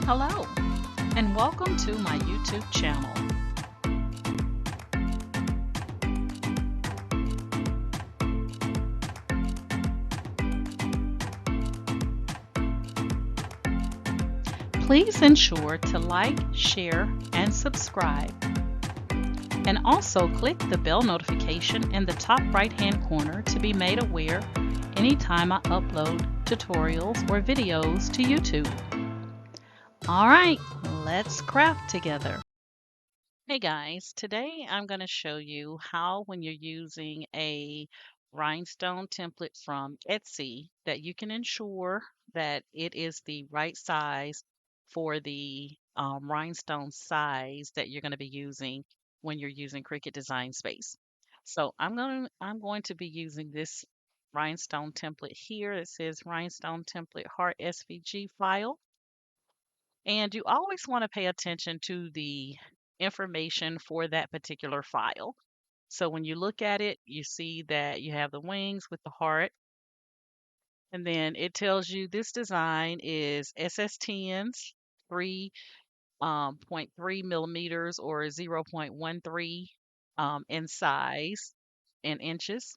Hello, and welcome to my YouTube channel. Please ensure to like, share, and subscribe. And also click the bell notification in the top right-hand corner to be made aware anytime I upload tutorials or videos to YouTube. All right, let's craft together. Hey guys, today I'm going to show you how when you're using a rhinestone template from Etsy that you can ensure that it is the right size for the rhinestone size that you're going to be using when you're using Cricut Design Space. So I'm going to be using this rhinestone template here. It says rhinestone template heart SVG file. And you always want to pay attention to the information for that particular file. So when you look at it, you see that you have the wings with the heart, and then it tells you this design is SS10s, 3.3 millimeters or 0.13 in size in inches.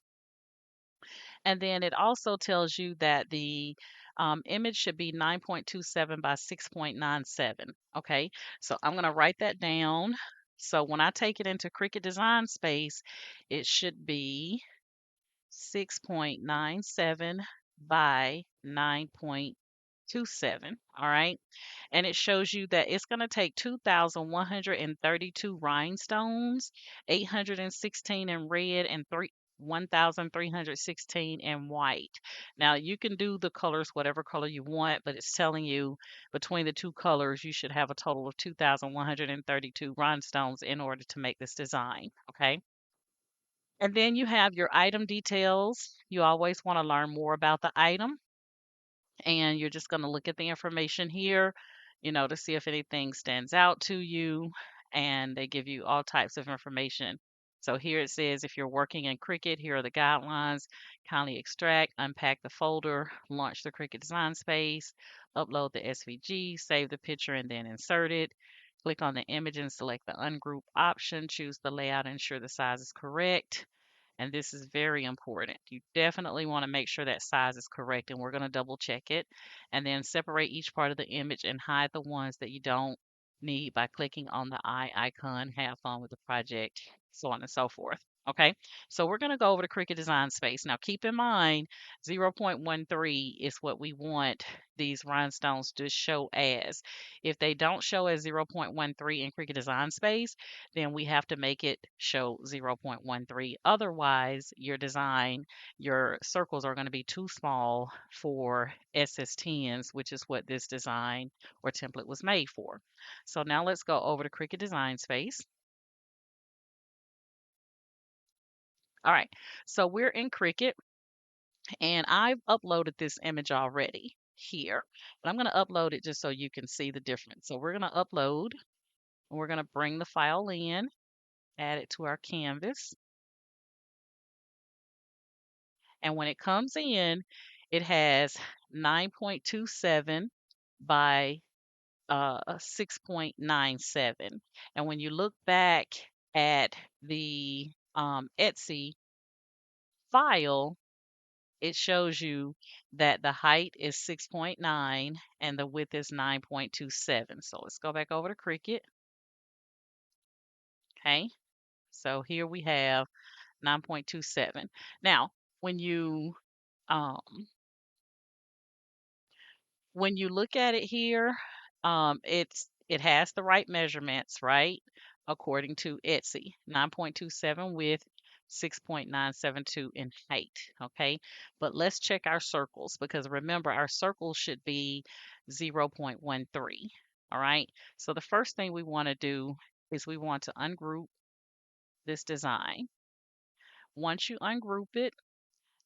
And then it also tells you that the image should be 9.27 by 6.97. Okay, so I'm going to write that down. So when I take it into Cricut Design Space, it should be 6.97 by 9.27. All right, and it shows you that it's going to take 2,132 rhinestones, 816 in red, and 1,316 in white. Now you can do the colors whatever color you want, but it's telling you between the two colors you should have a total of 2,132 rhinestones in order to make this design. Okay. And then you have your item details. You always want to learn more about the item, and you're just going to look at the information here, to see if anything stands out to you. And they give you all types of information. So here it says if you're working in Cricut, here are the guidelines. Kindly extract, unpack the folder, launch the Cricut Design Space, upload the SVG, save the picture, and then insert it. Click on the image and select the ungroup option. Choose the layout and ensure the size is correct. And this is very important. You definitely want to make sure that size is correct, and we're going to double check it. And then separate each part of the image and hide the ones that you don't need by clicking on the eye icon. Have fun with the project, so on and so forth. Okay, so we're going to go over to Cricut Design Space. Now keep in mind 0.13 is what we want these rhinestones to show as. If they don't show as 0.13 in Cricut Design Space, then we have to make it show 0.13. Otherwise, your design, your circles are going to be too small for SS10s, which is what this design or template was made for. So now let's go over to Cricut Design Space. All right, so we're in Cricut, and I've uploaded this image already here, but I'm going to upload it just so you can see the difference. So we're going to upload, and we're going to bring the file in, add it to our canvas. And when it comes in, it has 9.27 by 6.97. And when you look back at the Etsy file, it shows you that the height is 6.9 and the width is 9.27. So let's go back over to Cricut. Okay, so here we have 9.27. Now, when you um, when you look at it here, it has the right measurements, right? According to Etsy, 9.27 width, 6.972 in height. Okay, but let's check our circles because remember our circles should be 0.13. All right, so the first thing we want to do is we want to ungroup this design. Once you ungroup it,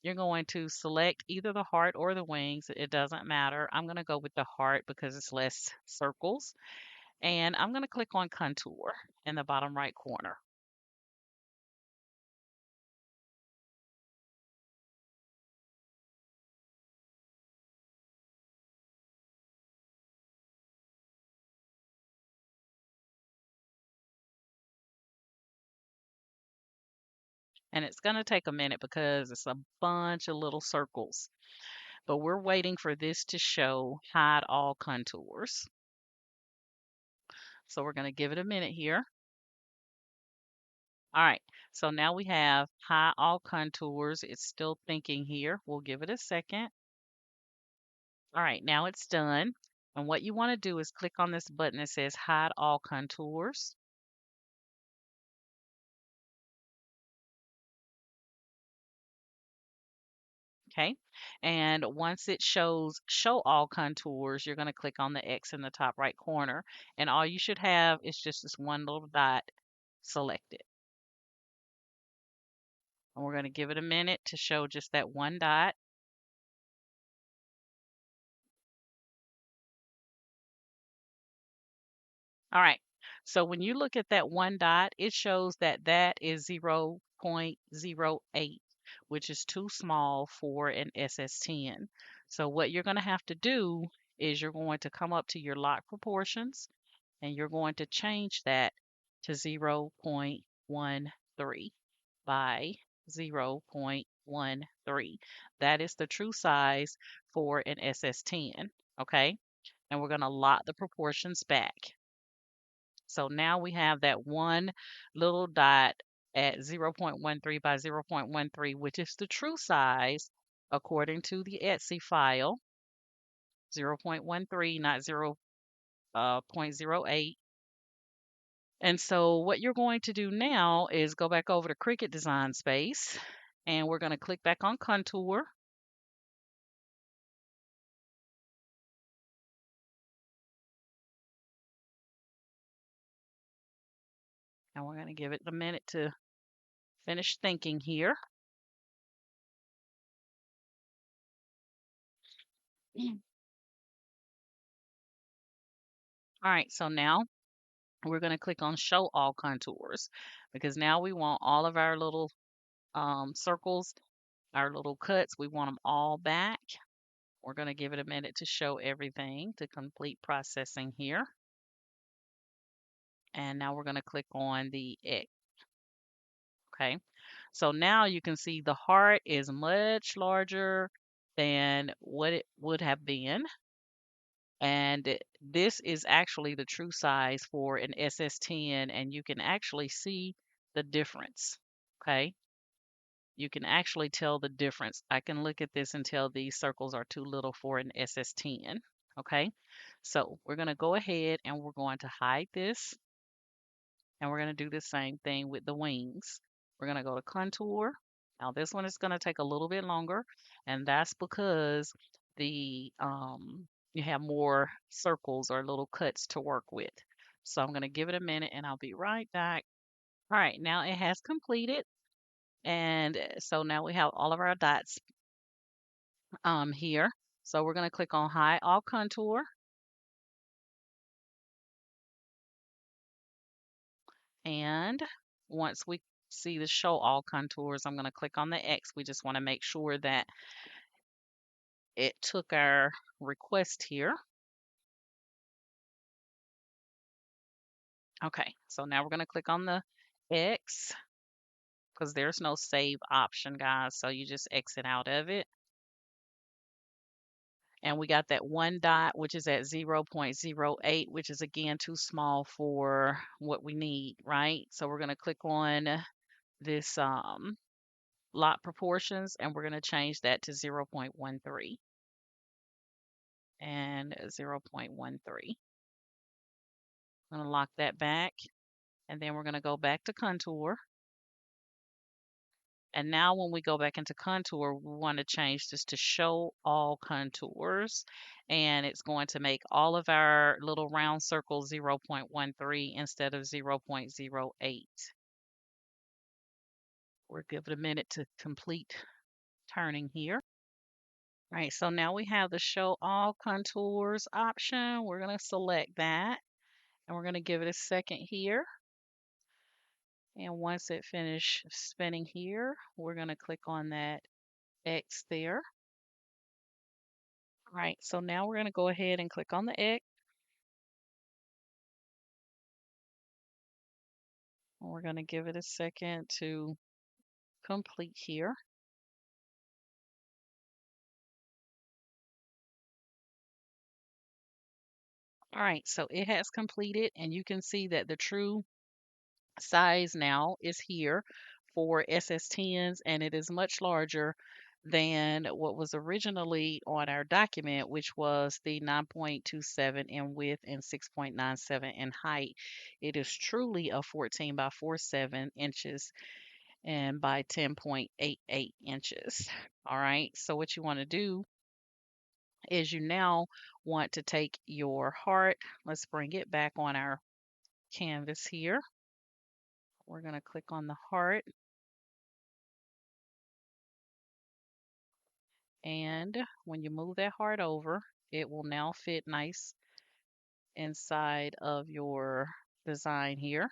you're going to select either the heart or the wings. It doesn't matter. I'm going to go with the heart because it's less circles. And I'm going to click on contour in the bottom right corner. And it's going to take a minute because it's a bunch of little circles. But we're waiting for this to show hide all contours. So we're going to give it a minute here. All right, so now we have hide all contours. It's still thinking here. We'll give it a second. All right, now it's done. And what you want to do is click on this button that says hide all contours. Okay, and once it shows show all contours, you're going to click on the X in the top right corner, and all you should have is just this one little dot selected. And we're going to give it a minute to show just that one dot. All right, so when you look at that one dot, it shows that that is 0.08, which is too small for an SS10. So what you're going to have to do is you're going to come up to your lot proportions and you're going to change that to 0.13 by 0.13. That is the true size for an SS10, okay? And we're going to lot the proportions back. So now we have that one little dot at 0.13 by 0.13, which is the true size according to the Etsy file, 0.13, not 0.08. And so what you're going to do now is go back over to Cricut Design Space, and we're going to click back on Contour. And we're going to give it a minute to finish thinking here. All right, so now we're going to click on Show All Contours because now we want all of our little circles, our little cuts, we want them all back. We're going to give it a minute to show everything to complete processing here. And now we're going to click on the X. Okay, so now you can see the heart is much larger than what it would have been. And this is actually the true size for an SS10, and you can actually see the difference. Okay, you can actually tell the difference. I can look at this and tell these circles are too little for an SS10. Okay, so we're going to go ahead and we're going to hide this, and we're going to do the same thing with the wings. We're going to go to contour. Now this one is going to take a little bit longer, and that's because the you have more circles or little cuts to work with. So I'm going to give it a minute and I'll be right back. All right, now it has completed. And so now we have all of our dots here. So we're going to click on hide all contour. And once we see the show all contours, I'm going to click on the X. We just want to make sure that it took our request here. Okay, so now we're going to click on the X because there's no save option, guys. So you just exit out of it. And we got that one dot, which is at 0.08, which is again too small for what we need, right? So we're going to click on this lot proportions and we're going to change that to 0.13 and 0.13. I'm going to lock that back and then we're going to go back to contour. And now when we go back into contour, we want to change this to show all contours. And it's going to make all of our little round circles 0.13 instead of 0.08. We'll give it a minute to complete turning here. All right, so now we have the show all contours option. We're going to select that and we're going to give it a second here. And once it finishes spinning here, we're going to click on that X there. All right, so now we're going to go ahead and click on the X. And we're going to give it a second to complete here. All right, so it has completed, and you can see that the true size now is here for SS10s, and it is much larger than what was originally on our document, which was the 9.27 in width and 6.97 in height. It is truly a 14 by 47 inches and by 10.88 inches. All right, so what you want to do is you now want to take your heart. Let's bring it back on our canvas here. We're going to click on the heart, and when you move that heart over, it will now fit nice inside of your design here.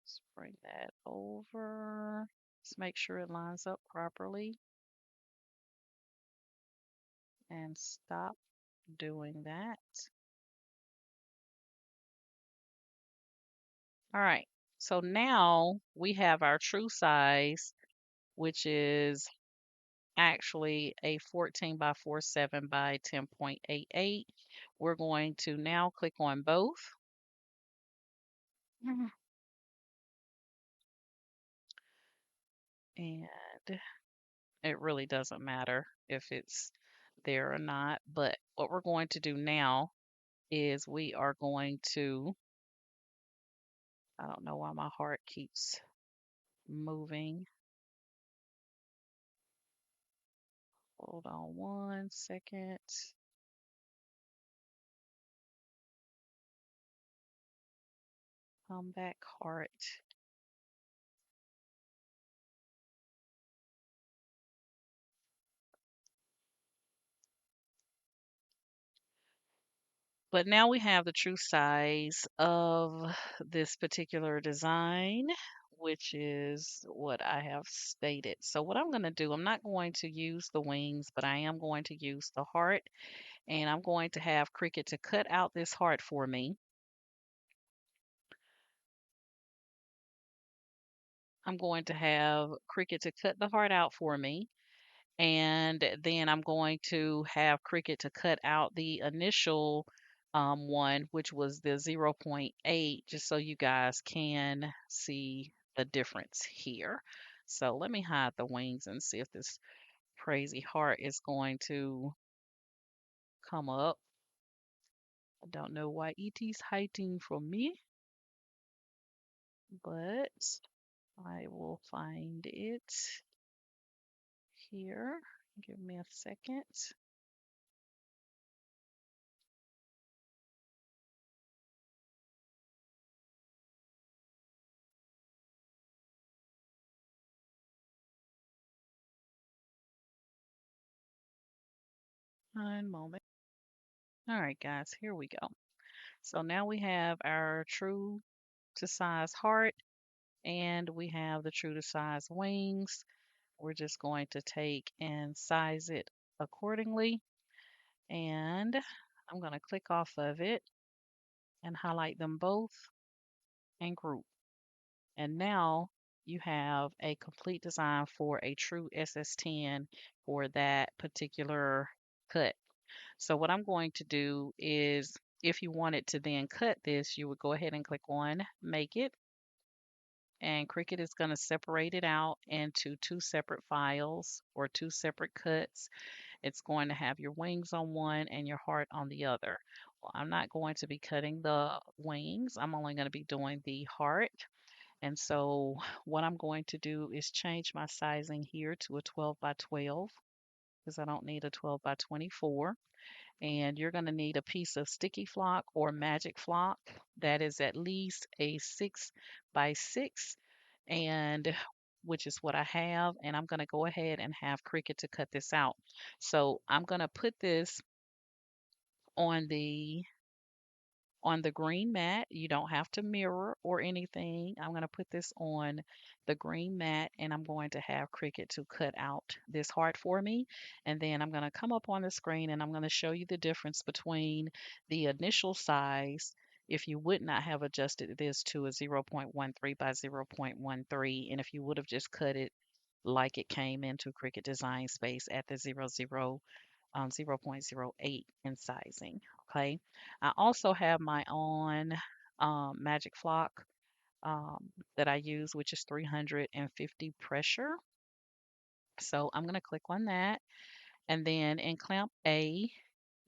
Let's bring that over. Let's make sure it lines up properly and stop doing that. All right, so now we have our true size, which is actually a 14 by 47 by 10.88. We're going to now click on both. Mhm. And it really doesn't matter if it's there or not. But what we're going to do now is we are going to, I don't know why my heart keeps moving. Hold on 1 second. Come back, heart. But now we have the true size of this particular design, which is what I have stated. So what I'm going to do, I'm not going to use the wings, but I am going to use the heart, and I'm going to have Cricut to cut out this heart for me. I'm going to have Cricut to cut the heart out for me. And then I'm going to have Cricut to cut out the initial one, which was the zero point 0.8, just so you guys can see the difference here. So let me hide the wings and see if this crazy heart is going to come up. I don't know why ET's hiding from me, but I will find it here. Give me a second. 1 moment. All right, guys, here we go. So now we have our true to size heart, and we have the true to size wings. We're just going to take and size it accordingly. And I'm going to click off of it and highlight them both and group. And now you have a complete design for a true SS10 for that particular cut. So what I'm going to do is, if you wanted to then cut this, you would go ahead and click on Make It. And Cricut is going to separate it out into two separate files or two separate cuts. It's going to have your wings on one and your heart on the other. Well, I'm not going to be cutting the wings. I'm only going to be doing the heart. And so what I'm going to do is change my sizing here to a 12 by 12 because I don't need a 12 by 24. And you're going to need a piece of sticky flock or magic flock that is at least a 6 by 6, and which is what I have. And I'm going to go ahead and have Cricut to cut this out. So I'm going to put this on the green mat. You don't have to mirror or anything. I'm going to put this on the green mat, and I'm going to have Cricut to cut out this heart for me. And then I'm going to come up on the screen and I'm going to show you the difference between the initial size if you would not have adjusted this to a 0.13 by 0.13, and if you would have just cut it like it came into Cricut Design Space at the 0.08 in sizing. Okay. I also have my own magic flock that I use, which is 350 pressure. So I'm going to click on that. And then in clamp A,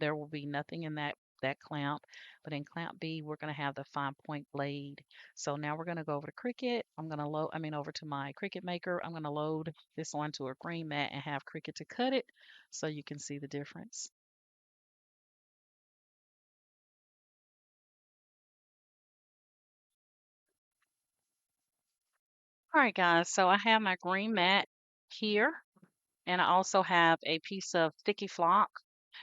there will be nothing in that clamp, but in clamp B, we're going to have the 5-point blade. So now we're going to go over to Cricut. I'm going to load, over to my Cricut Maker. I'm going to load this onto a green mat and have Cricut to cut it so you can see the difference. All right, guys, so I have my green mat here, and I also have a piece of sticky flock.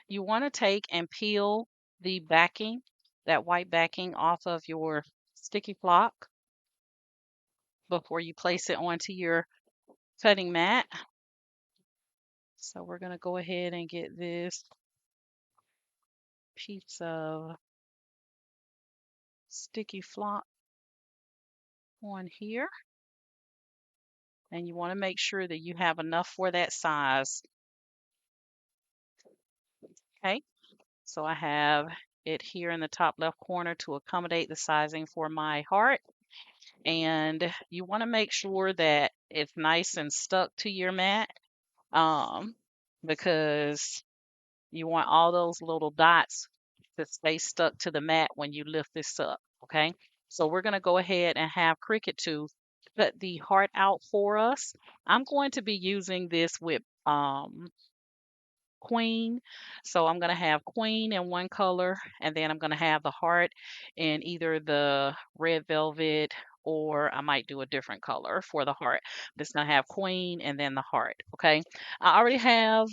You want to take and peel the backing, that white backing, off of your sticky flock before you place it onto your cutting mat. So we're going to go ahead and get this piece of sticky flock on here. And you want to make sure that you have enough for that size. Okay, so I have it here in the top left corner to accommodate the sizing for my heart. And you want to make sure that it's nice and stuck to your mat, because you want all those little dots to stay stuck to the mat when you lift this up. Okay, so we're going to go ahead and have Cricut to cut the heart out for us. I'm going to be using this with Queen. So I'm going to have Queen in one color, and then I'm going to have the heart in either the red velvet, or I might do a different color for the heart. But it's going to have Queen and then the heart. Okay. I already have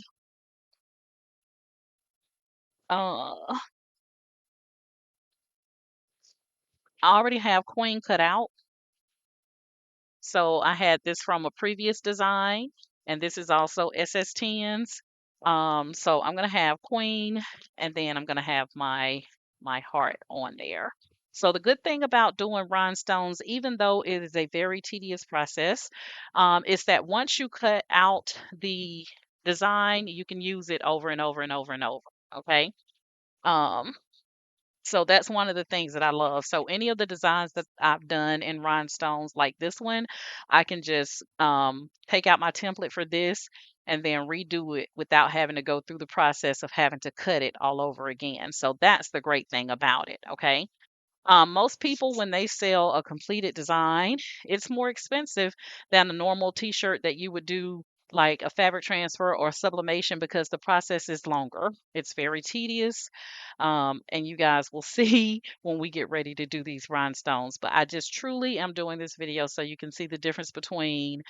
uh Queen cut out. So I had this from a previous design, and this is also SS10s. So I'm gonna have Queen, and then I'm gonna have my heart on there. So the good thing about doing rhinestones, even though it is a very tedious process, is that once you cut out the design, you can use it over and over and over and over. Okay. Um, so that's one of the things that I love. So any of the designs that I've done in rhinestones like this one, I can just take out my template for this and then redo it without having to go through the process of having to cut it all over again. So that's the great thing about it. Okay. Most people, when they sell a completed design, it's more expensive than a normal t-shirt that you would do like a fabric transfer or sublimation, because the process is longer. It's very tedious. And you guys will see when we get ready to do these rhinestones. But I just truly am doing this video so you can see the difference between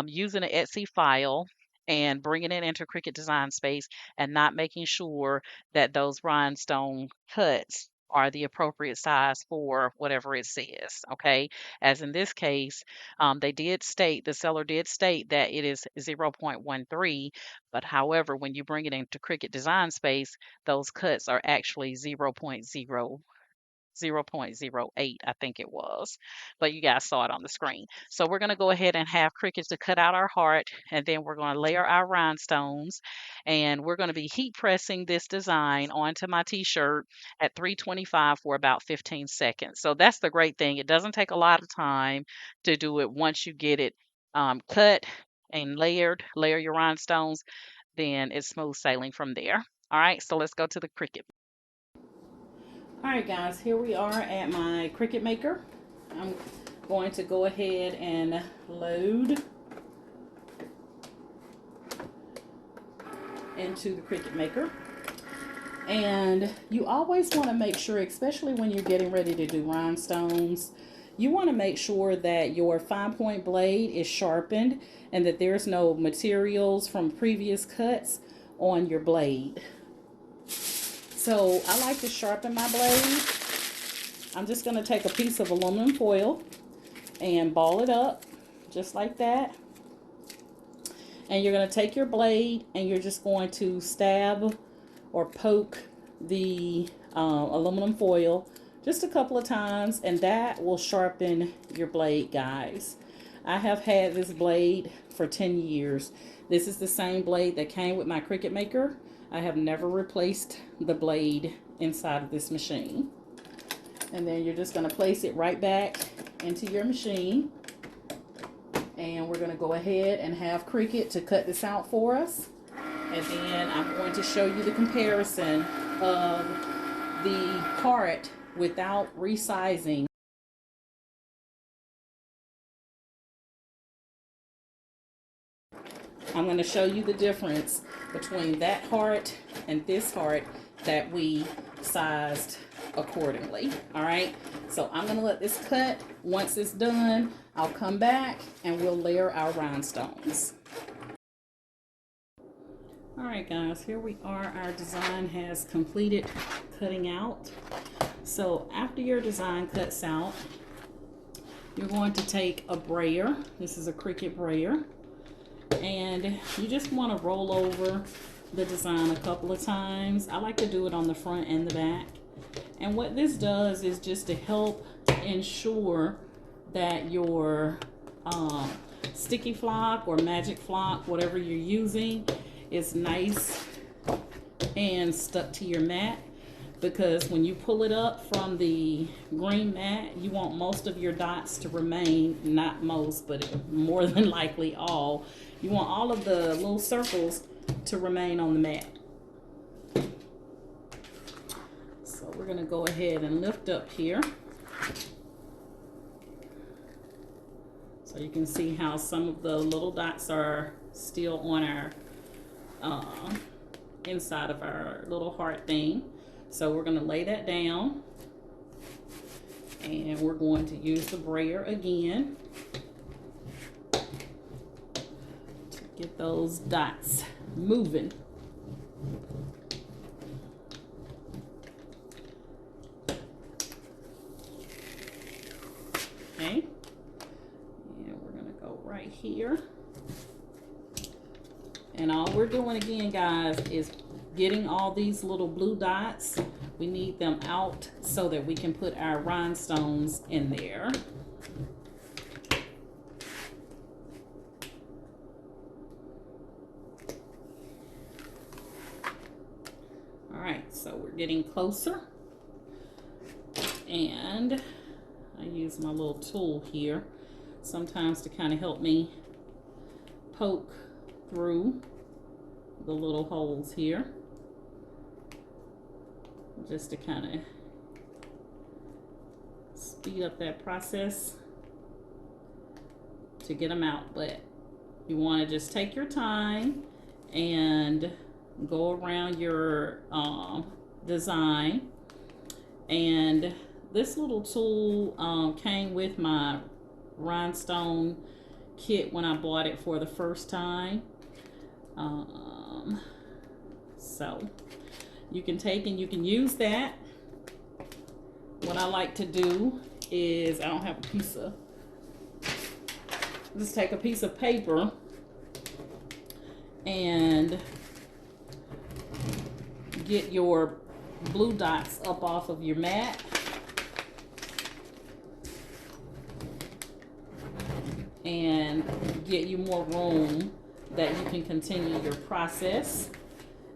using an Etsy file and bringing it into Cricut Design Space, and not making sure that those rhinestone cuts are the appropriate size for whatever it says. Okay. As in this case, the seller did state that it is 0.13, but however, when you bring it into Cricut Design Space, those cuts are actually 0.08, I think it was, but you guys saw it on the screen. So we're going to go ahead and have Cricut to cut out our heart, and then we're going to layer our rhinestones, and we're going to be heat pressing this design onto my t-shirt at 325 for about 15 seconds. So that's the great thing. It doesn't take a lot of time to do it. Once you get it cut and layer your rhinestones, then it's smooth sailing from there. All right, so let's go to the Cricut. All right, guys, here we are at my Cricut Maker. I'm going to go ahead and load into the Cricut Maker. And you always want to make sure, especially when you're getting ready to do rhinestones, you want to make sure that your 5-point blade is sharpened and that there's no materials from previous cuts on your blade. So I like to sharpen my blade. I'm just going to take a piece of aluminum foil and ball it up just like that. And you're going to take your blade and you're just going to stab or poke the aluminum foil just a couple of times, and that will sharpen your blade, guys. I have had this blade for 10 years. This is the same blade that came with my Cricut maker. I have never replaced the blade inside of this machine. And then you're just going to place it right back into your machine. And we're going to go ahead and have Cricut to cut this out for us. And then I'm going to show you the comparison of the part without resizing. I'm going to show you the difference between that heart and this heart that we sized accordingly. All right, so I'm going to let this cut. Once it's done, I'll come back and we'll layer our rhinestones. All right, guys, here we are. Our design has completed cutting out. So after your design cuts out, you're going to take a brayer. This is a Cricut brayer. And you just want to roll over the design a couple of times. I like to do it on the front and the back. And what this does is just to help ensure that your sticky flock or magic flock, whatever you're using, is nice and stuck to your mat. Because when you pull it up from the green mat, you want most of your dots to remain, not most, but more than likely all. You want all of the little circles to remain on the mat. So we're going to go ahead and lift up here. So you can see how some of the little dots are still on our inside of our little heart thing. So we're going to lay that down, and we're going to use the brayer again to get those dots moving. Okay, and we're going to go right here. And all we're doing again, guys, is getting all these little blue dots. We need them out so that we can put our rhinestones in there. All right, so we're getting closer. And I use my little tool here sometimes to kind of help me poke through the little holes here, just to kind of speed up that process to get them out. But you want to just take your time and go around your design. And this little tool came with my rhinestone kit when I bought it for the first time. So you can take and you can use that. What I like to do is, I don't have a piece of, just take a piece of paper and get your blue dots up off of your mat. And get you more room that you can continue your process.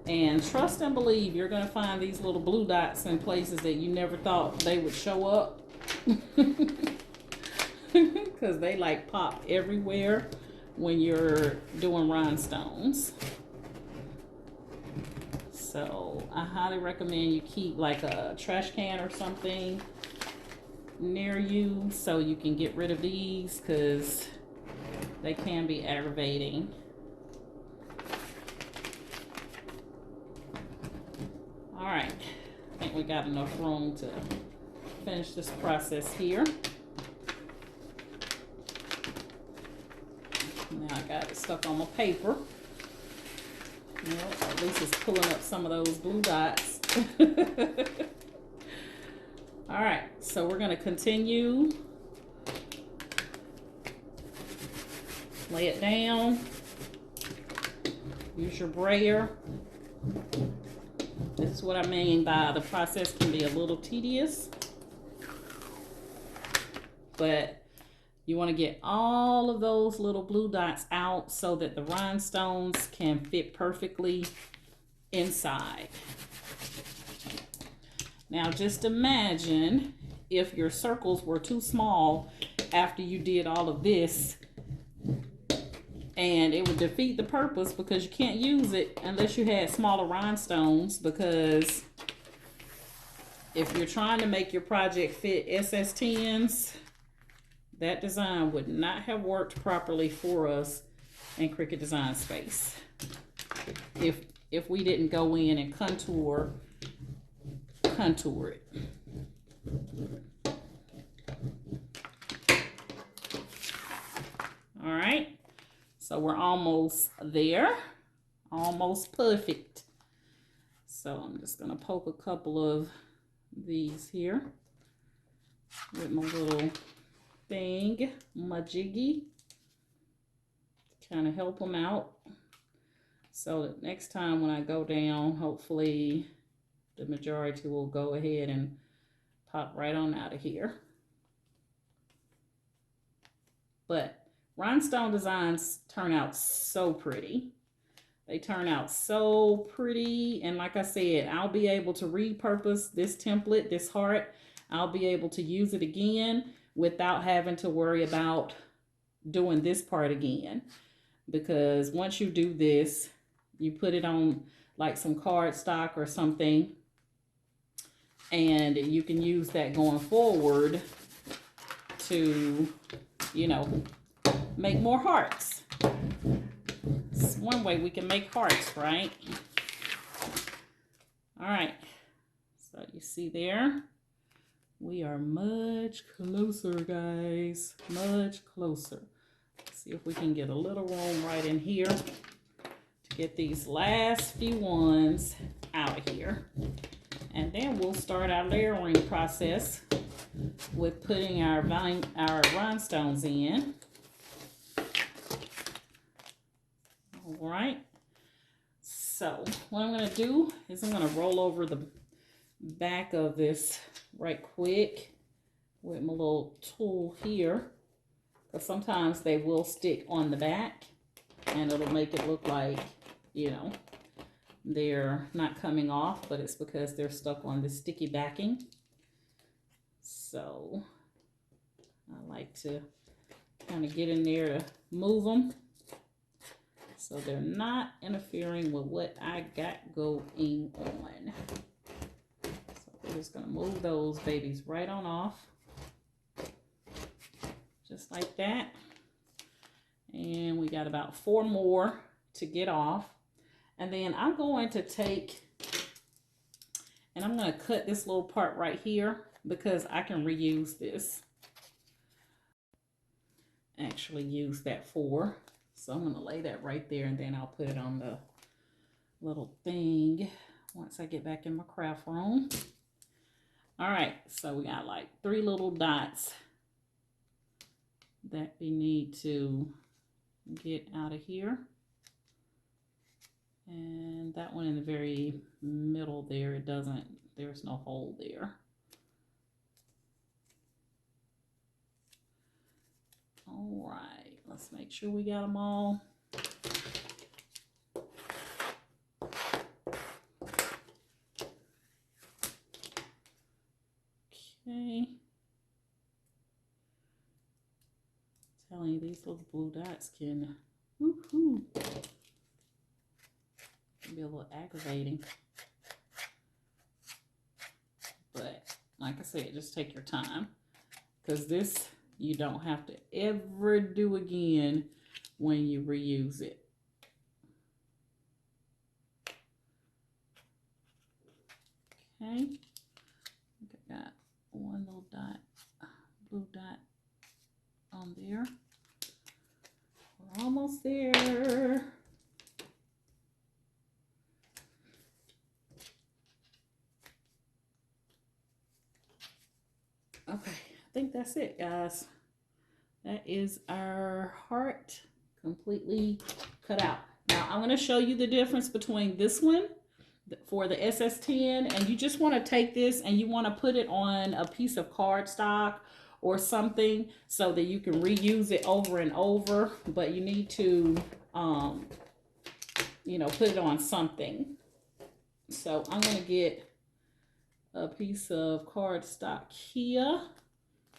And trust and believe, you're going to find these little blue dots in places that you never thought they would show up. Because they like pop everywhere when you're doing rhinestones. So I highly recommend you keep like a trash can or something near you so you can get rid of these, because they can be aggravating. All right, I think we got enough room to finish this process here. Now I got it stuck on my paper. Well, at least it's pulling up some of those blue dots. All right, so we're going to continue. Lay it down. Use your brayer. This is what I mean by the process can be a little tedious. but you want to get all of those little blue dots out so that the rhinestones can fit perfectly inside. Now just imagine if your circles were too small after you did all of this, and it would defeat the purpose because you can't use it unless you had smaller rhinestones, because if you're trying to make your project fit SS10s, that design would not have worked properly for us in Cricut Design Space if we didn't go in and contour it. All right, so we're almost there, almost perfect. So I'm just gonna poke a couple of these here with my little thing, my jiggy, kind of help them out so that next time when I go down, hopefully the majority will go ahead and pop right on out of here. But rhinestone designs turn out so pretty. They turn out so pretty, and like I said, I'll be able to repurpose this template, this heart. I'll be able to use it again without having to worry about doing this part again. Because once you do this, you put it on like some cardstock or something, and you can use that going forward to, you know, make more hearts. It's one way we can make hearts, right? All right, so you see there, we are much closer, guys, much closer. Let's see if we can get a little room right in here to get these last few ones out of here. And then we'll start our layering process with putting our rhinestones in. All right, so what I'm going to do is I'm going to roll over the back of this right quick with my little tool here, because sometimes they will stick on the back and it'll make it look like, you know, they're not coming off, but it's because they're stuck on the sticky backing. So I like to kind of get in there to move them so they're not interfering with what I got going on. So we're just gonna move those babies right on off, just like that. And we got about 4 more to get off. And then I'm going to take, and I'm going to cut this little part right here because I can reuse this. Actually use that for. So I'm going to lay that right there, and then I'll put it on the little thing once I get back in my craft room. All right, so we got like 3 little dots that we need to get out of here. And that one in the very middle there, it doesn't, there's no hole there. All right, let's make sure we got them all. Okay. I'm telling you, these little blue dots can, woohoo, be a little aggravating. But like I said, just take your time, because this you don't have to ever do again when you reuse it. Okay, I got one little dot, blue dot on there. We're almost there. Okay, I think that's it, guys. That is our heart completely cut out. Now I'm going to show you the difference between this one for the SS10, and you just want to take this and you want to put it on a piece of cardstock or something so that you can reuse it over and over, but you need to, you know, put it on something. So I'm going to get a piece of cardstock here.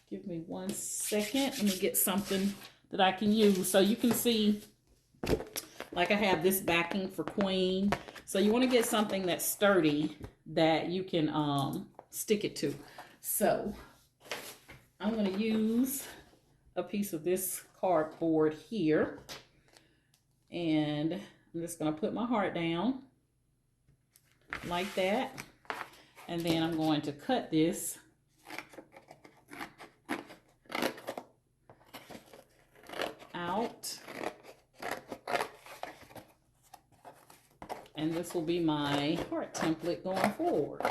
Give me 1 second. Let me get something that I can use. So you can see, like I have this backing for queen. So you want to get something that's sturdy that you can stick it to. So I'm going to use a piece of this cardboard here. And I'm just going to put my heart down like that. And then I'm going to cut this out. And this will be my heart template going forward.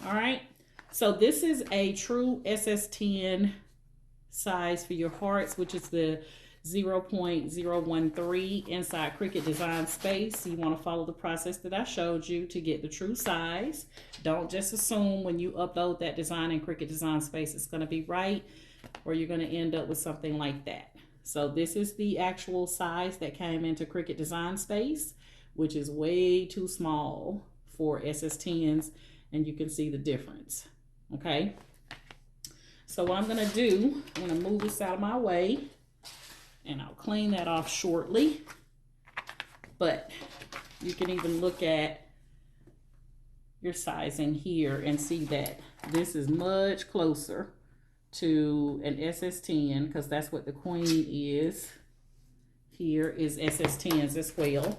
All right, so this is a true SS10 size for your hearts, which is the 0.013 inside Cricut Design Space. So you want to follow the process that I showed you to get the true size. Don't just assume when you upload that design in Cricut Design Space it's going to be right, or you're going to end up with something like that. So this is the actual size that came into Cricut Design Space, which is way too small for SS10s, and you can see the difference. Okay, so what I'm going to do, I'm going to move this out of my way, and I'll clean that off shortly. But you can even look at your sizing here and see that this is much closer to an SS10, because that's what the queen is. Here is SS10s as well.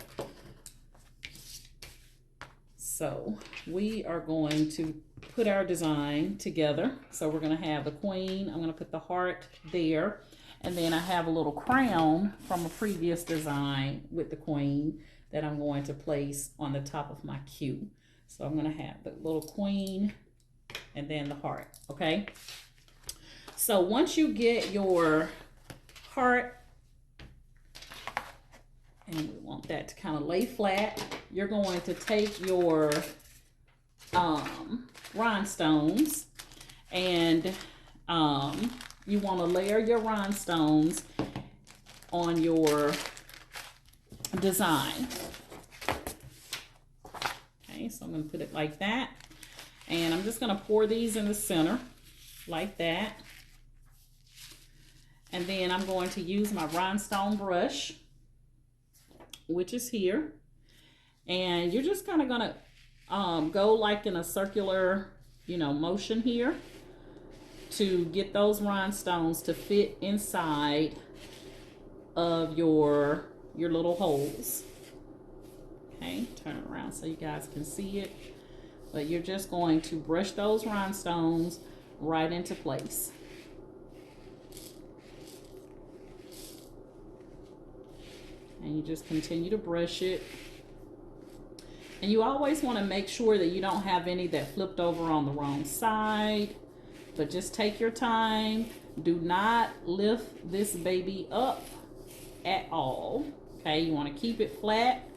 So we are going to put our design together. So we're going to have the queen. I'm going to put the heart there. And then I have a little crown from a previous design with the queen that I'm going to place on the top of my Q. So I'm going to have the little queen and then the heart, okay? So once you get your heart, and we want that to kind of lay flat, you're going to take your rhinestones, and you want to layer your rhinestones on your design. Okay, so I'm going to put it like that, and I'm just going to pour these in the center like that. And then I'm going to use my rhinestone brush, which is here, and you're just kind of going to go like in a circular, you know, motion here to get those rhinestones to fit inside of your little holes. Okay, turn it around so you guys can see it. But you're just going to brush those rhinestones right into place. And you just continue to brush it. And you always want to make sure that you don't have any that flipped over on the wrong side. But just take your time. Do not lift this baby up at all. Okay, you want to keep it flat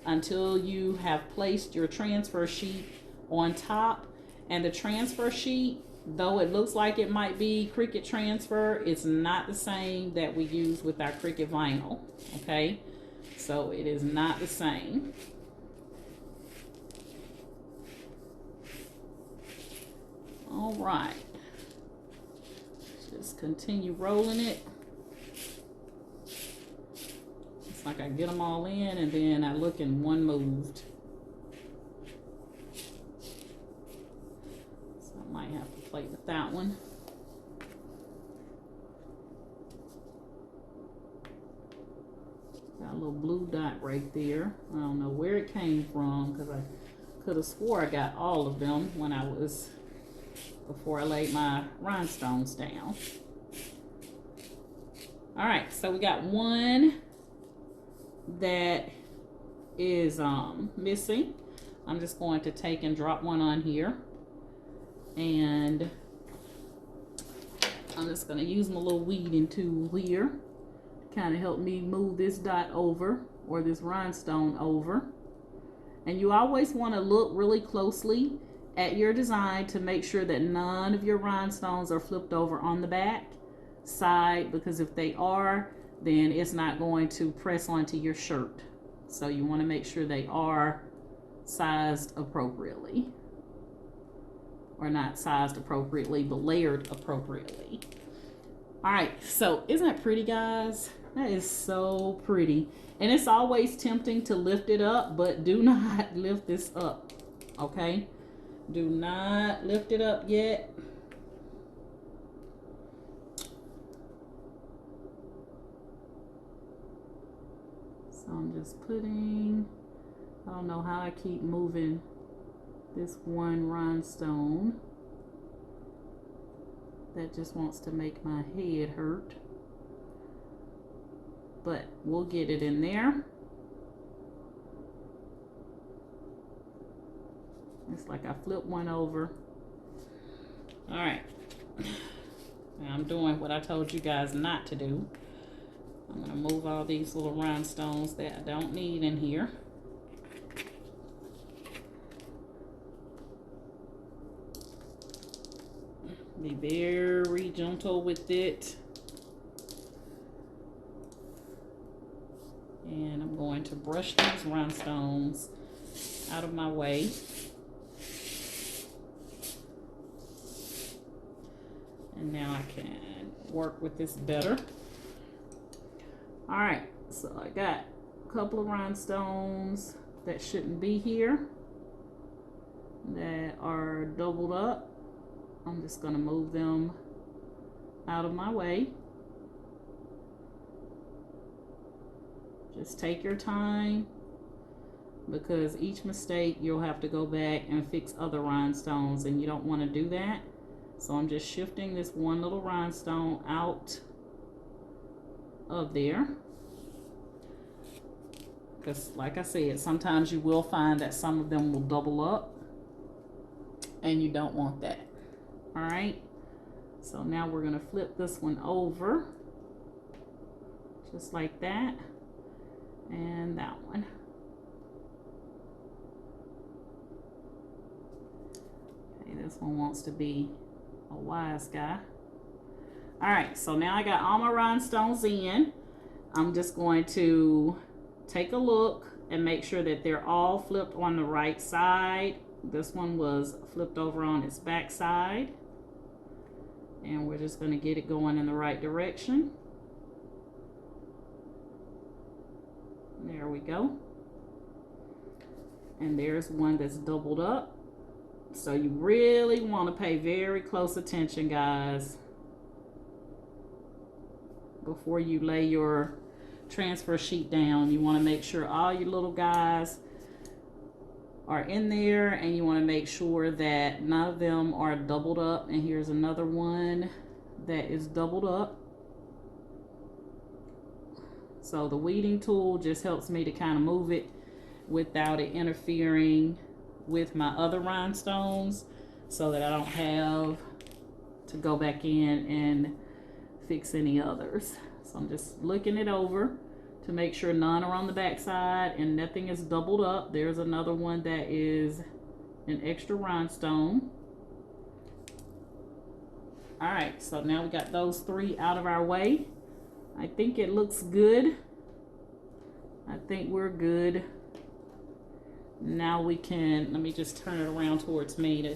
until you have placed your transfer sheet on top. And the transfer sheet, though it looks like it might be Cricut transfer, it's not the same that we use with our Cricut vinyl. Okay, so it is not the same. All right, just continue rolling it. It's like I get them all in and then I look and one moved. So I might have to play with that one. Got a little blue dot right there. I don't know where it came from because I could have swore I got all of them when I was, before I laid my rhinestones down. All right, so we got one that is missing. I'm just going to take and drop one on here, and I'm just going to use my little weeding tool here to kind of help me move this dot over, or this rhinestone over. And you always want to look really closely at your design to make sure that none of your rhinestones are flipped over on the back side, because if they are, then it's not going to press onto your shirt. So you want to make sure they are sized appropriately. Or not sized appropriately, but layered appropriately. All right, so isn't that pretty, guys? That is so pretty. And it's always tempting to lift it up, but do not lift this up, okay? Do not lift it up yet. So I'm just putting, I don't know how I keep moving this one rhinestone. That just wants to make my head hurt. But we'll get it in there. It's like I flipped one over. All right. Now I'm doing what I told you guys not to do. I'm going to move all these little rhinestones that I don't need in here. Be very gentle with it. And I'm going to brush these rhinestones out of my way. And now I can work with this better. All right, so I got a couple of rhinestones that shouldn't be here that are doubled up. I'm just going to move them out of my way. Just take your time, because each mistake you'll have to go back and fix other rhinestones, and you don't want to do that. So I'm just shifting this one little rhinestone out of there, because like I said, sometimes you will find that some of them will double up, and you don't want that. All right, so now we're going to flip this one over just like that, and that one. Okay, this one wants to be a wise guy. All right, so now I got all my rhinestones in. I'm just going to take a look and make sure that they're all flipped on the right side. This one was flipped over on its back side. And we're just going to get it going in the right direction. There we go. And there's one that's doubled up. So you really want to pay very close attention, guys, before you lay your transfer sheet down. You want to make sure all your little guys are in there, and you want to make sure that none of them are doubled up. And here's another one that is doubled up. So the weeding tool just helps me to kind of move it without it interfering with my other rhinestones, so that I don't have to go back in and fix any others. So I'm just looking it over to make sure none are on the back side and nothing is doubled up. There's another one that is an extra rhinestone. All right, so now we got those three out of our way. I think it looks good. I think we're good. Now we can, let me just turn it around towards me to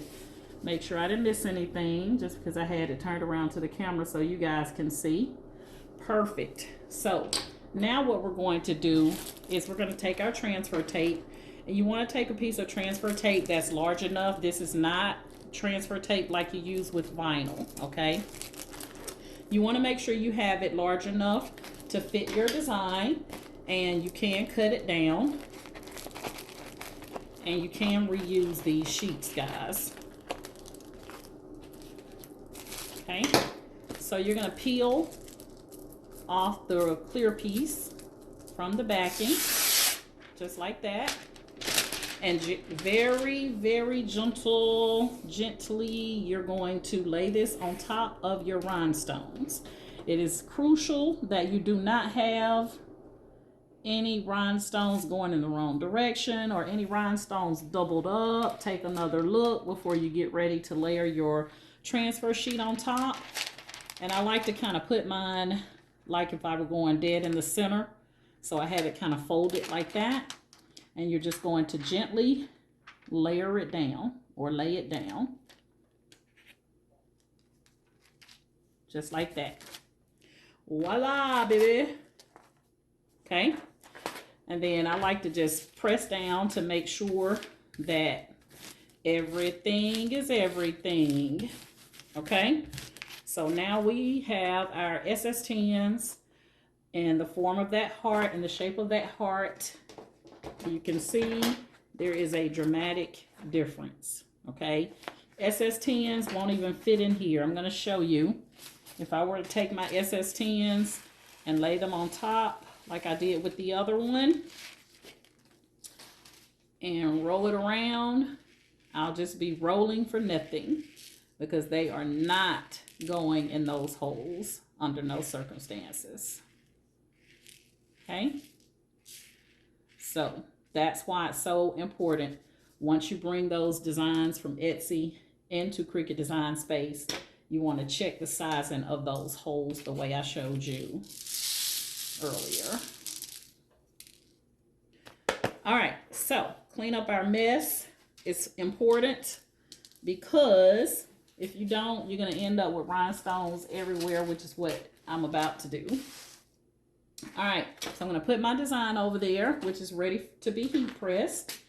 make sure I didn't miss anything, just because I had it turned around to the camera so you guys can see. Perfect. So now what we're going to do is we're going to take our transfer tape, and you want to take a piece of transfer tape that's large enough. This is not transfer tape like you use with vinyl, okay? You want to make sure you have it large enough to fit your design, and you can cut it down, and you can reuse these sheets, guys. Okay, so you're going to peel off the clear piece from the backing, just like that. And very, very gently, you're going to lay this on top of your rhinestones. It is crucial that you do not have any rhinestones going in the wrong direction or any rhinestones doubled up, take another look before you get ready to layer your transfer sheet on top. And I like to kind of put mine like if I were going dead in the center. So I have it kind of folded like that. And you're just going to gently layer it down or lay it down. Just like that. Voila, baby. Okay. And then I like to just press down to make sure that everything is everything. Okay. So now we have our SS10s in the form of that heart and the shape of that heart. You can see there is a dramatic difference. Okay. SS10s won't even fit in here. I'm going to show you. If I were to take my SS10s and lay them on top like I did with the other one and roll it around, I'll just be rolling for nothing because they are not going in those holes under no circumstances. Okay? So that's why it's so important once you bring those designs from Etsy into Cricut Design Space, you want to check the sizing of those holes the way I showed you earlier. All right, so clean up our mess. It's important because if you don't, you're going to end up with rhinestones everywhere, which is what I'm about to do. All right, so I'm going to put my design over there, which is ready to be heat pressed.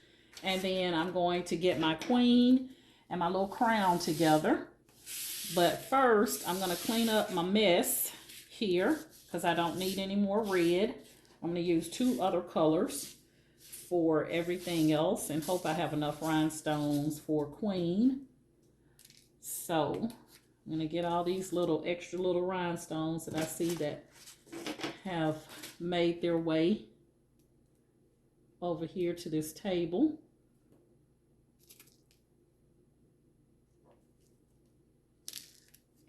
And then I'm going to get my queen and my little crown together. But first, I'm going to clean up my mess here because I don't need any more red. I'm going to use 2 other colors for everything else and hope I have enough rhinestones for queen. So I'm going to get all these little extra little rhinestones that I see that have made their way over here to this table.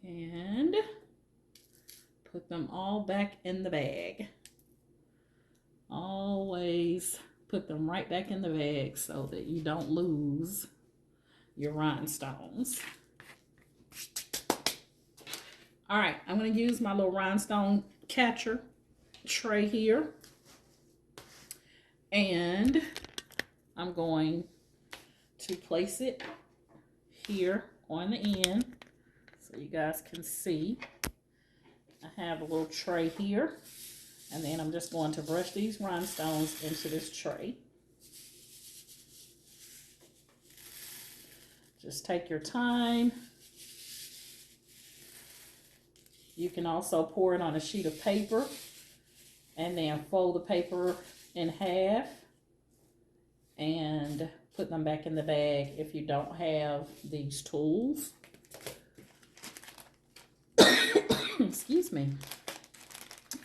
And put them all back in the bag. Always put them right back in the bag so that you don't lose your rhinestones. All right, I'm going to use my little rhinestone catcher tray here. And I'm going to place it here on the end. So you guys can see I have a little tray here, and then I'm just going to brush these rhinestones into this tray. Just take your time. You can also pour it on a sheet of paper and then fold the paper in half and put them back in the bag if you don't have these tools. Excuse me.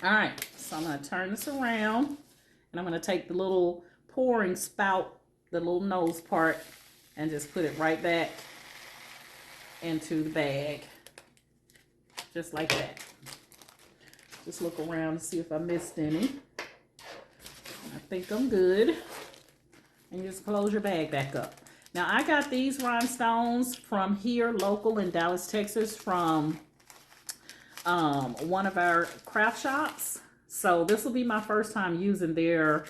All right, so I'm going to turn this around and I'm going to take the little pouring spout, the little nose part, and just put it right back into the bag. Just like that. Just look around and see if I missed any. I think I'm good. And just close your bag back up. Now I got these rhinestones from here, local in Dallas, Texas, from one of our craft shops. So this will be my first time using their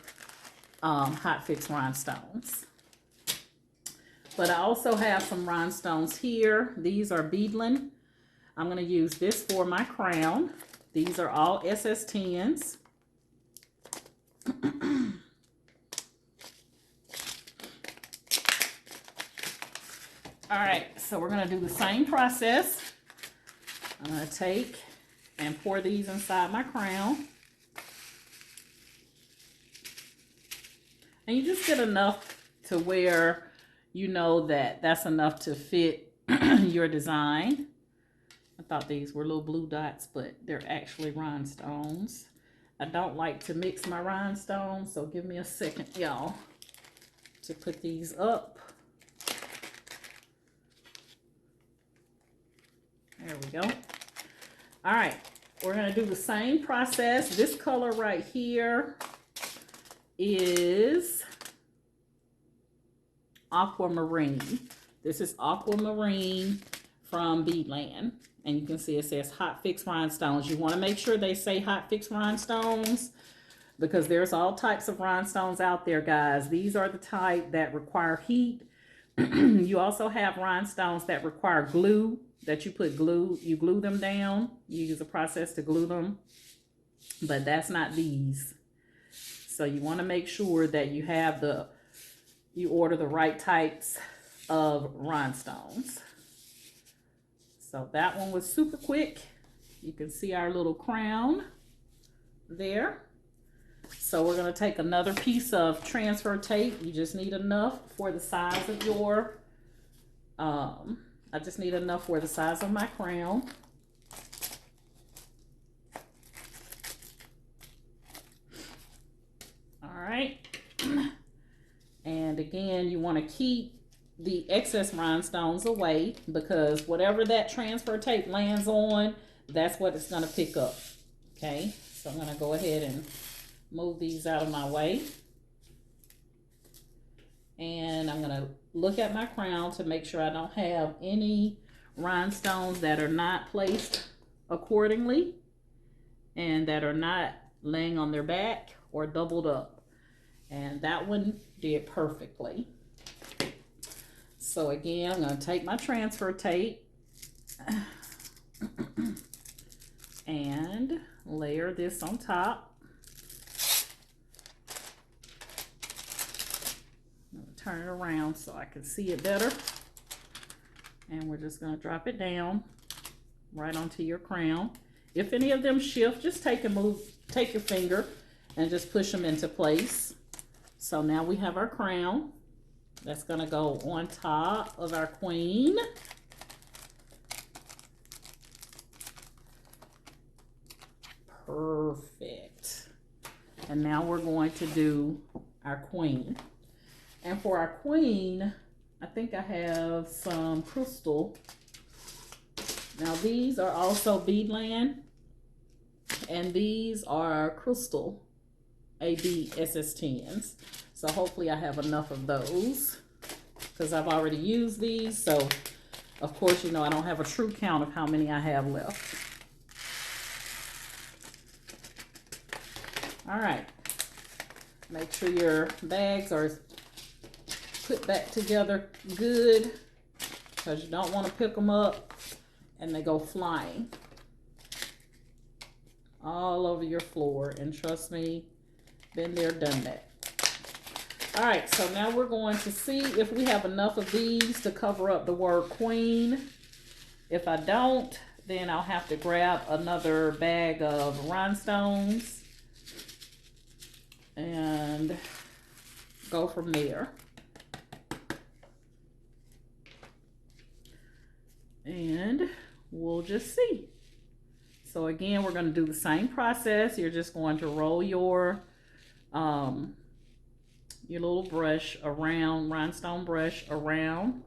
Hotfix rhinestones. But I also have some rhinestones here. These are beadling. I'm going to use this for my crown. These are all SS10s. All right, so we're going to do the same process. I'm going to take and pour these inside my crown. And you just get enough to where you know that that's enough to fit your design. I thought these were little blue dots, but they're actually rhinestones. I don't like to mix my rhinestones, so give me a second, y'all, to put these up. There we go. All right, we're going to do the same process. This color right here, is Aquamarine. This is Aquamarine from Beadland. And you can see it says Hotfix Rhinestones. You want to make sure they say Hotfix Rhinestones because there's all types of rhinestones out there, guys. These are the type that require heat. You also have rhinestones that require glue, that you put glue, you glue them down. You use a process to glue them, but that's not these. So you want to make sure that you have you order the right types of rhinestones. So that one was super quick. You can see our little crown there. So we're going to take another piece of transfer tape. You just need enough for the size of your, I just need enough for the size of my crown. All right. And again, you want to keep the excess rhinestones away because whatever that transfer tape lands on, that's what it's going to pick up. Okay, so I'm going to go ahead and move these out of my way. And I'm going to look at my crown to make sure I don't have any rhinestones that are not placed accordingly and that are not laying on their back or doubled up. And that one did perfectly. So again, I'm going to take my transfer tape and layer this on top. I'm going to turn it around so I can see it better. And we're just going to drop it down right onto your crown. If any of them shift, just take your finger and just push them into place. So now we have our crown. That's going to go on top of our queen. Perfect. And now we're going to do our queen. And for our queen, I think I have some crystal. Now these are also Beadland. And these are crystal AB SS10s. So hopefully I have enough of those because I've already used these. So of course, you know, I don't have a true count of how many I have left. All right. Make sure your bags are put back together good because you don't want to pick them up and they go flying all over your floor. And trust me, been there, done that. All right, so now we're going to see if we have enough of these to cover up the word queen. If I don't, then I'll have to grab another bag of rhinestones and go from there. And we'll just see. So again, we're going to do the same process. You're just going to roll your little brush around, rhinestone brush around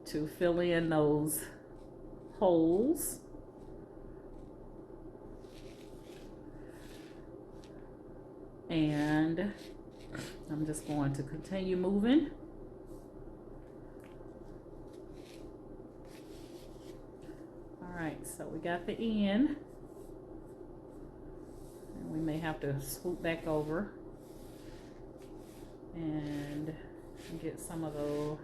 to fill in those holes. And I'm just going to continue moving. All right, so we got the end. And we may have to swoop back over and get some of the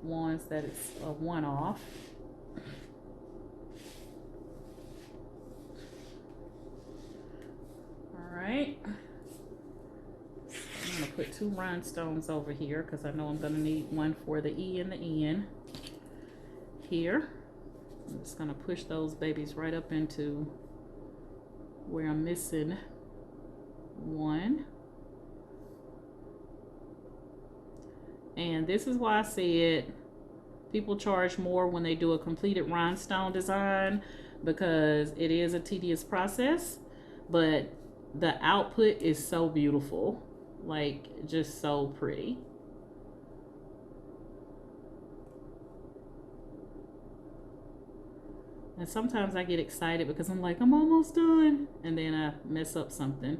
ones that it's a one-off. All right. I'm going to put 2 rhinestones over here because I know I'm going to need one for the E and the N here. I'm just going to push those babies right up into where I'm missing one. And this is why I said people charge more when they do a completed rhinestone design because it is a tedious process, but the output is so beautiful, like just so pretty. And sometimes I get excited because I'm like, I'm almost done, and then I mess up something.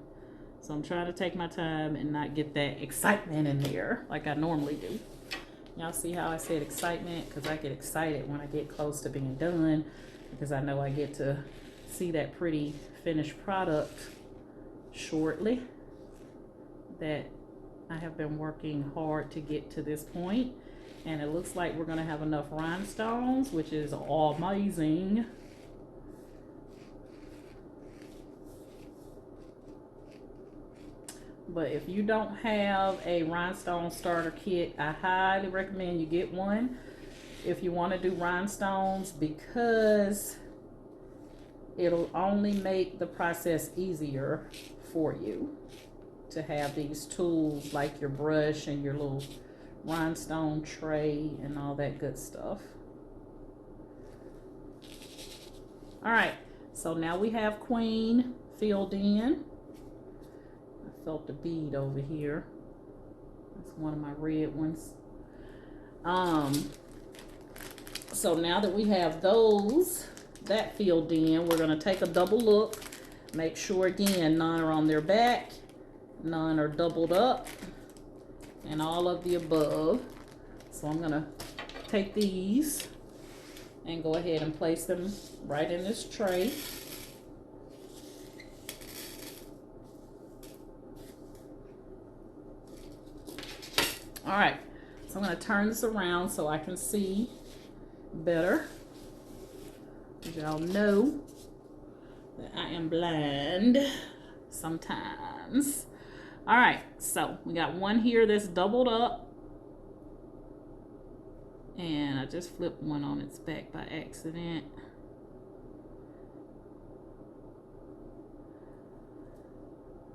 So I'm trying to take my time and not get that excitement in there like I normally do. Y'all see how I said excitement? Because I get excited when I get close to being done, because I know I get to see that pretty finished product shortly that I have been working hard to get to this point. And it looks like we're going to have enough rhinestones, which is amazing. But if you don't have a rhinestone starter kit, I highly recommend you get one if you want to do rhinestones, because it'll only make the process easier for you to have these tools like your brush and your little rhinestone tray and all that good stuff. All right, so now we have Queen filled in. I felt the bead over here. That's one of my red ones. So now that we have that filled in, we're going to take a double look. Make sure, again, none are on their back, none are doubled up, and all of the above. So I'm going to take these and go ahead and place them right in this tray. All right, so I'm going to turn this around so I can see better. As y'all know that I am blind sometimes. All right, so we got one here that's doubled up, and I just flipped one on its back by accident.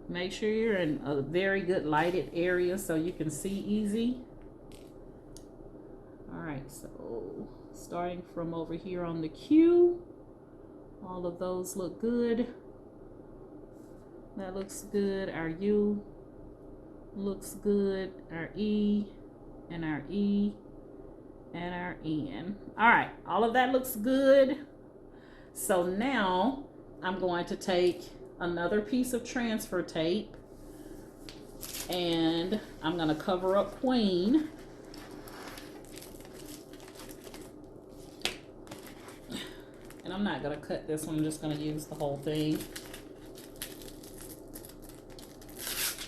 Make sure you're in a very good lighted area so you can see easy. All right, so starting from over here on the Q, all of those look good. That looks good. Our U looks good. Our E and our E and our N. All right, all of that looks good. So now I'm going to take another piece of transfer tape and I'm going to cover up Queen. And I'm not going to cut this one, I'm just going to use the whole thing.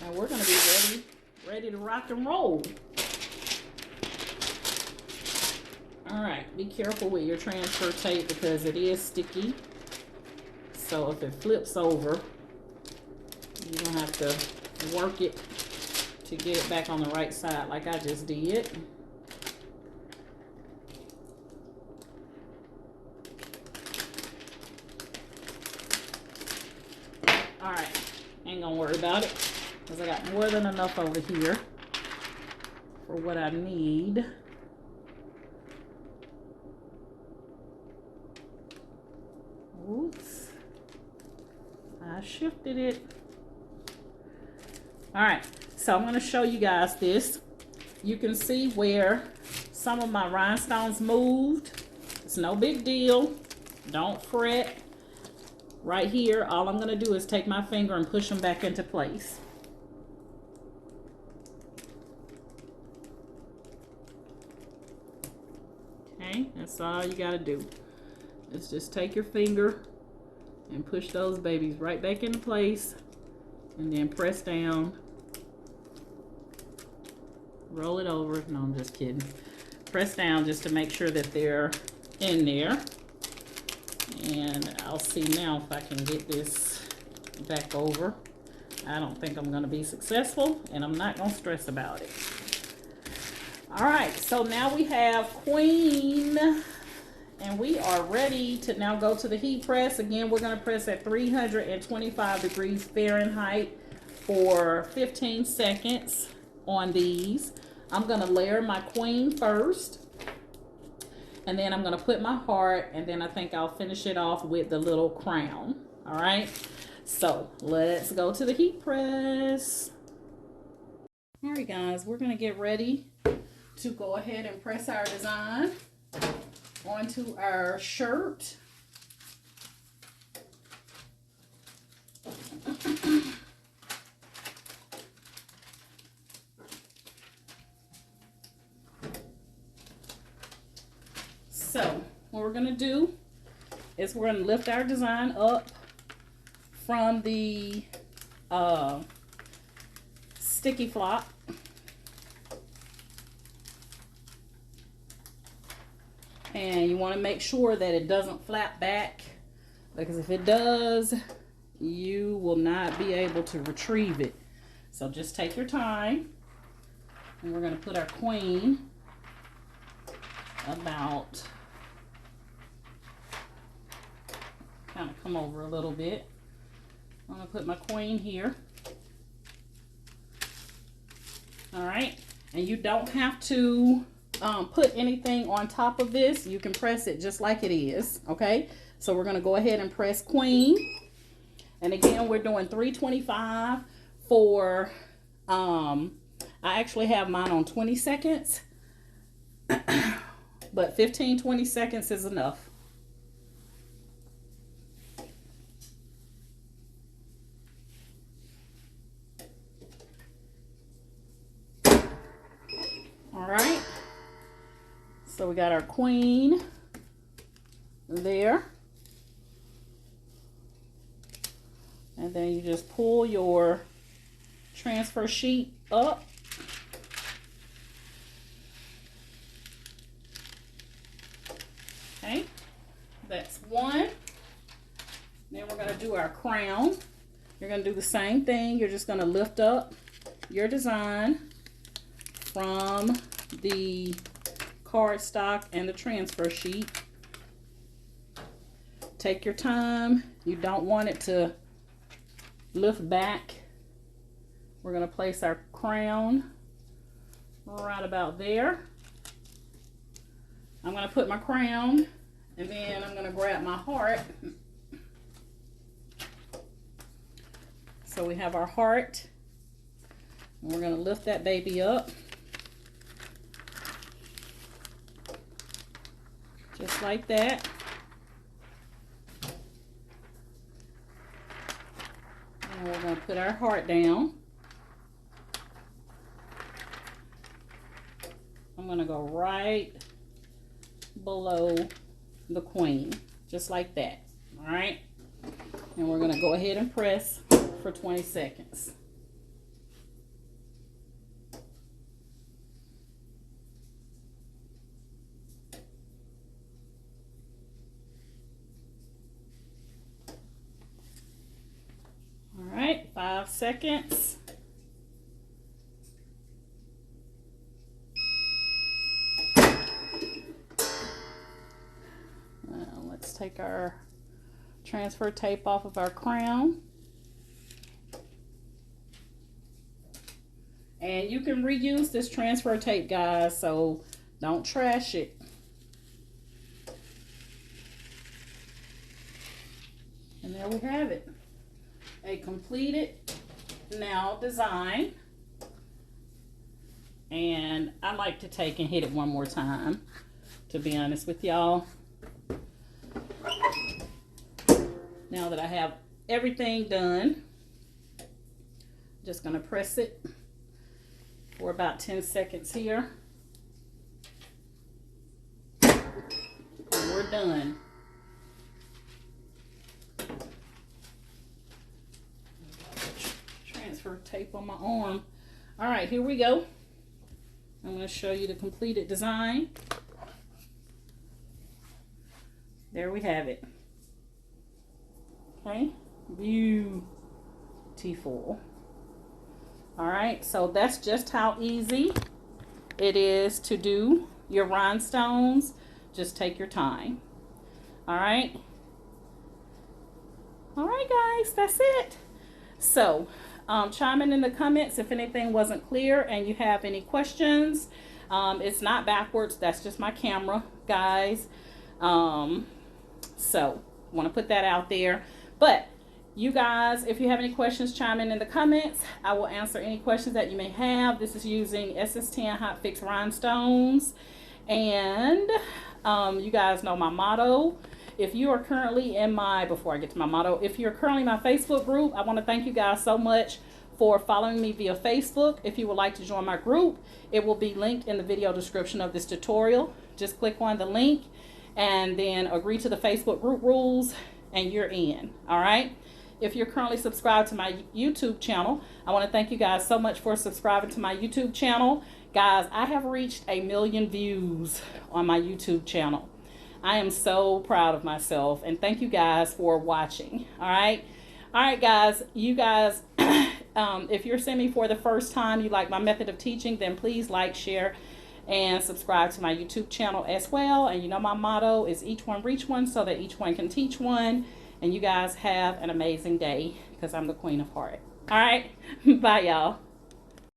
And we're going to be ready to rock and roll. All right, be careful with your transfer tape because it is sticky. So if it flips over, you're going to have to work it to get it back on the right side like I just did. All right, ain't gonna worry about it because I got more than enough over here for what I need. Oops, I shifted it. All right, so I'm going to show you guys this. You can see where some of my rhinestones moved. It's no big deal. Don't fret. Right here, all I'm going to do is take my finger and push them back into place. Okay, that's all you got to do. Is just take your finger and push those babies right back into place, and then press down. Roll it over. No, I'm just kidding. Press down just to make sure that they're in there. And I'll see now if I can get this back over. I don't think I'm going to be successful, and I'm not going to stress about it. All right, so now we have Queen, and we are ready to now go to the heat press. Again, we're going to press at 325 degrees Fahrenheit for 15 seconds on these. I'm going to layer my Queen first. And then I'm going to put my heart, and then I think I'll finish it off with the little crown. All right, so let's go to the heat press. All right, guys, we're going to get ready to go ahead and press our design onto our shirt. we're going to do is we're going to lift our design up from the sticky flop. And you want to make sure that it doesn't flap back, because if it does, you will not be able to retrieve it. So just take your time. And we're going to put our queen about, kind of come over a little bit. I'm going to put my queen here. All right. And you don't have to put anything on top of this. You can press it just like it is. Okay. So we're going to go ahead and press queen. And again, we're doing 325 for, I actually have mine on 20 seconds, but 15-20 seconds is enough. All right. So we got our queen there. And then you just pull your transfer sheet up. Okay, that's one. Then we're going to do our crown. You're going to do the same thing. You're just going to lift up your design from the cardstock and the transfer sheet. Take your time. You don't want it to lift back. We're going to place our crown right about there. I'm going to put my crown, and then I'm going to grab my heart. So we have our heart, and we're going to lift that baby up just like that. And we're going to put our heart down. I'm going to go right below the queen, just like that. All right. And we're going to go ahead and press for 20 seconds. All right, 5 seconds. Let's take our transfer tape off of our crown. And you can reuse this transfer tape, guys, so don't trash it. And there we have it. A completed now design. And I like to take and hit it one more time, to be honest with y'all. Now that I have everything done, just gonna press it for about 10 seconds here. And we're done. Transfer tape on my arm. All right, here we go. I'm going to show you the completed design. There we have it. Okay, beautiful. All right, so that's just how easy it is to do your rhinestones. Just take your time. All right. All right, guys, that's it. So chime in the comments if anything wasn't clear and you have any questions. It's not backwards, that's just my camera, guys. So want to put that out there. But you guys, if you have any questions, chime in the comments. I will answer any questions that you may have. This is using SS10 Hotfix Rhinestones. And you guys know my motto. If you are currently in my, before I get to my motto, if you're currently in my Facebook group, I want to thank you guys so much for following me via Facebook. If you would like to join my group, it will be linked in the video description of this tutorial. Just click on the link and then agree to the Facebook group rules, and you're in. All right. If you're currently subscribed to my YouTube channel, I want to thank you guys so much for subscribing to my YouTube channel. Guys, I have reached 1 million views on my YouTube channel. I am so proud of myself, and thank you guys for watching. All right. All right, guys. You guys, if you're seeing me for the first time, you like my method of teaching, then please like, share, and subscribe to my YouTube channel as well. And you know my motto is each one reach one so that each one can teach one. And you guys have an amazing day, because I'm the Queen of Heart. All right. Bye, y'all.